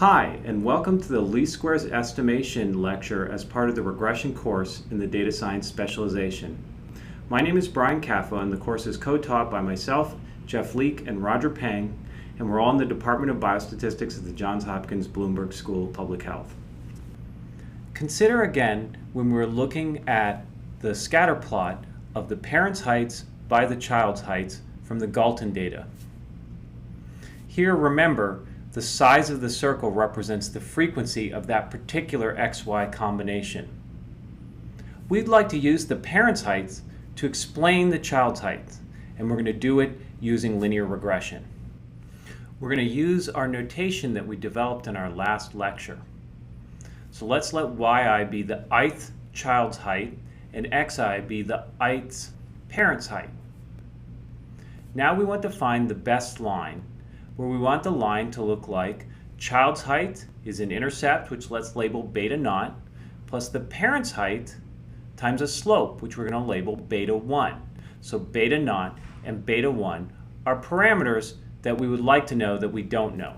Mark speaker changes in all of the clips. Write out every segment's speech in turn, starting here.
Speaker 1: Hi, and welcome to the least squares estimation lecture as part of the regression course in the data science specialization. My name is Brian Caffa, and the course is co-taught by myself, Jeff Leake, and Roger Pang, and we're all in the Department of Biostatistics at the Johns Hopkins Bloomberg School of Public Health. Consider again when we're looking at the scatter plot of the parent's heights by the child's heights from the Galton data. Here, remember, the size of the circle represents the frequency of that particular XY combination. We'd like to use the parent's heights to explain the child's height, and we're going to do it using linear regression. We're going to use our notation that we developed in our last lecture. So let's let yi be the ith child's height and xi be the ith's parent's height. Now we want to find the best line, where we want the line to look like child's height is an intercept, which let's label beta naught, plus the parent's height times a slope, which we're going to label beta 1. So beta naught and beta 1 are parameters that we would like to know that we don't know.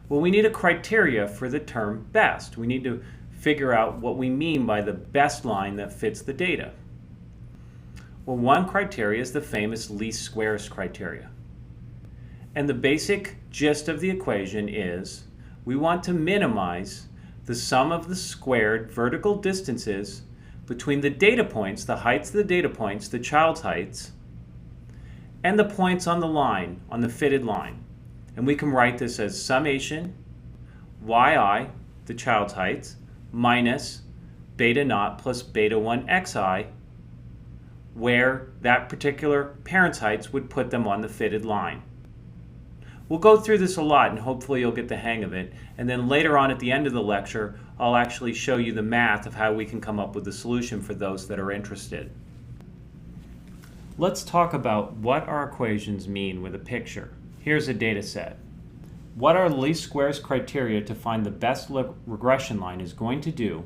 Speaker 1: Well, we need a criteria for the term best. We need to figure out what we mean by the best line that fits the data. Well, one criteria is the famous least squares criteria. And the basic gist of the equation is we want to minimize the sum of the squared vertical distances between the data points, the heights of the data points, the child's heights, and the points on the line, on the fitted line. And we can write this as summation yi, the child's heights, minus beta naught plus beta 1 xi, where that particular parent's heights would put them on the fitted line. We'll go through this a lot, and hopefully you'll get the hang of it. And then later on at the end of the lecture, I'll actually show you the math of how we can come up with a solution for those that are interested. Let's talk about what our equations mean with a picture. Here's a data set. What our least squares criteria to find the best regression line is going to do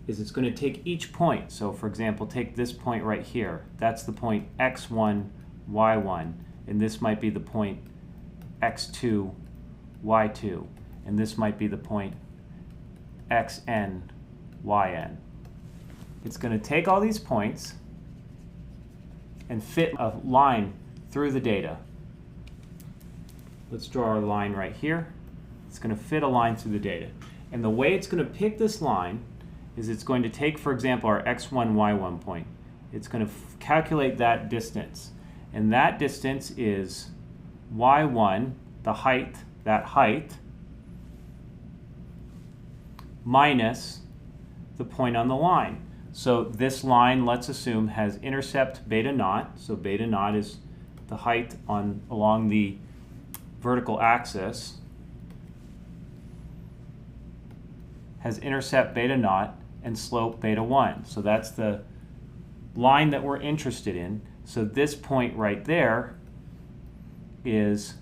Speaker 1: is it's going to take each point. So for example, take this point right here. That's the point x1, y1, and this might be the point x2, y2, and this might be the point xn, yn. It's going to take all these points and fit a line through the data. Let's draw our line right here. It's going to fit a line through the data. And the way it's going to pick this line is it's going to take, for example, our x1, y1 point. It's going to calculate that distance. And that distance is y1, the height, that height, minus the point on the line. So this line, let's assume, has intercept beta naught. So beta naught is the height along the vertical axis, has intercept beta naught and slope beta 1. So that's the line that we're interested in. So this point right there is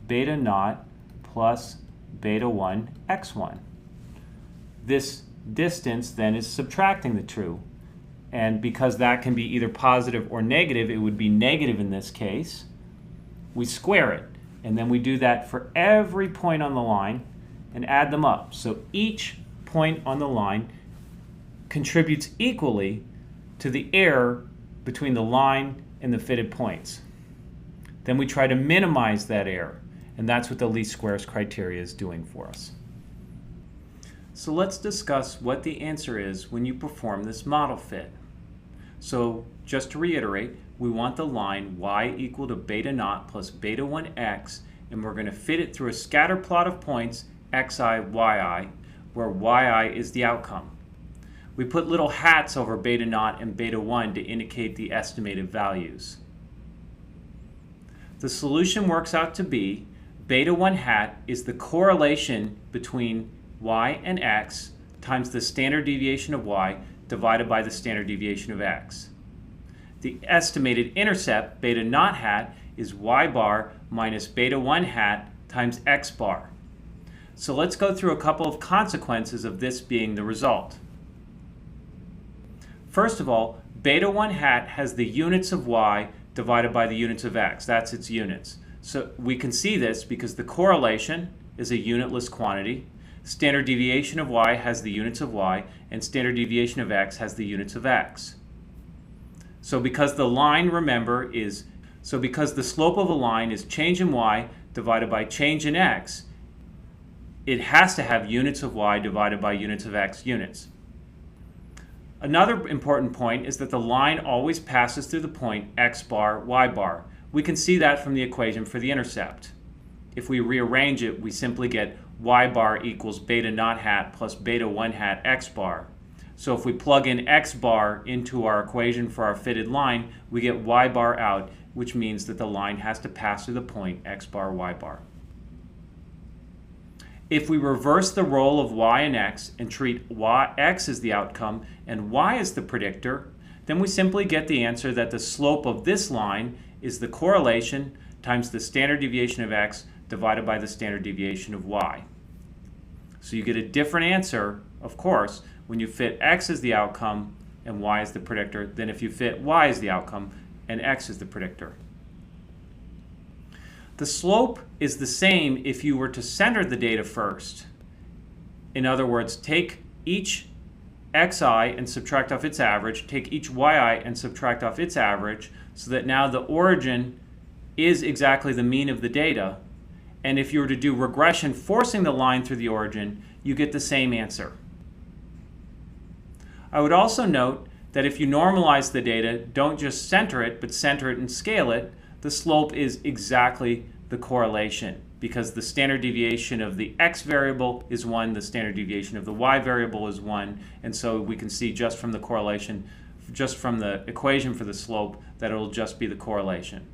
Speaker 1: beta naught plus beta 1 x1. This distance then is subtracting the two, and because that can be either positive or negative, it would be negative in this case. We square it, and then we do that for every point on the line and add them up. So each point on the line contributes equally to the error between the line and the fitted points. Then we try to minimize that error, and that's what the least squares criteria is doing for us. So let's discuss what the answer is when you perform this model fit. So just to reiterate, we want the line y equal to beta naught plus beta 1x, and we're going to fit it through a scatter plot of points xi, yi, where yi is the outcome. We put little hats over beta naught and beta 1 to indicate the estimated values. The solution works out to be beta 1 hat is the correlation between y and x times the standard deviation of y divided by the standard deviation of x. The estimated intercept, beta naught hat, is y bar minus beta 1 hat times x bar. So let's go through a couple of consequences of this being the result. First of all, beta 1 hat has the units of y divided by the units of x. That's its units. So we can see this because the correlation is a unitless quantity. Standard deviation of y has the units of y, and standard deviation of x has the units of x. So because the slope of a line is change in y divided by change in x, it has to have units of y divided by units of x units. Another important point is that the line always passes through the point x bar, y bar. We can see that from the equation for the intercept. If we rearrange it, we simply get y bar equals beta naught hat plus beta 1 hat x bar. So if we plug in x bar into our equation for our fitted line, we get y bar out, which means that the line has to pass through the point x bar, y bar. If we reverse the role of y and x and treat x as the outcome and y as the predictor, then we simply get the answer that the slope of this line is the correlation times the standard deviation of x divided by the standard deviation of y. So you get a different answer, of course, when you fit x as the outcome and y as the predictor than if you fit y as the outcome and x as the predictor. The slope is the same if you were to center the data first. In other words, take each xi and subtract off its average, take each yi and subtract off its average, so that now the origin is exactly the mean of the data. And if you were to do regression forcing the line through the origin, you get the same answer. I would also note that if you normalize the data, don't just center it, but center it and scale it, the slope is exactly the correlation, because the standard deviation of the x variable is 1, the standard deviation of the y variable is 1, and so we can see just from the correlation, just from the equation for the slope, that it will just be the correlation.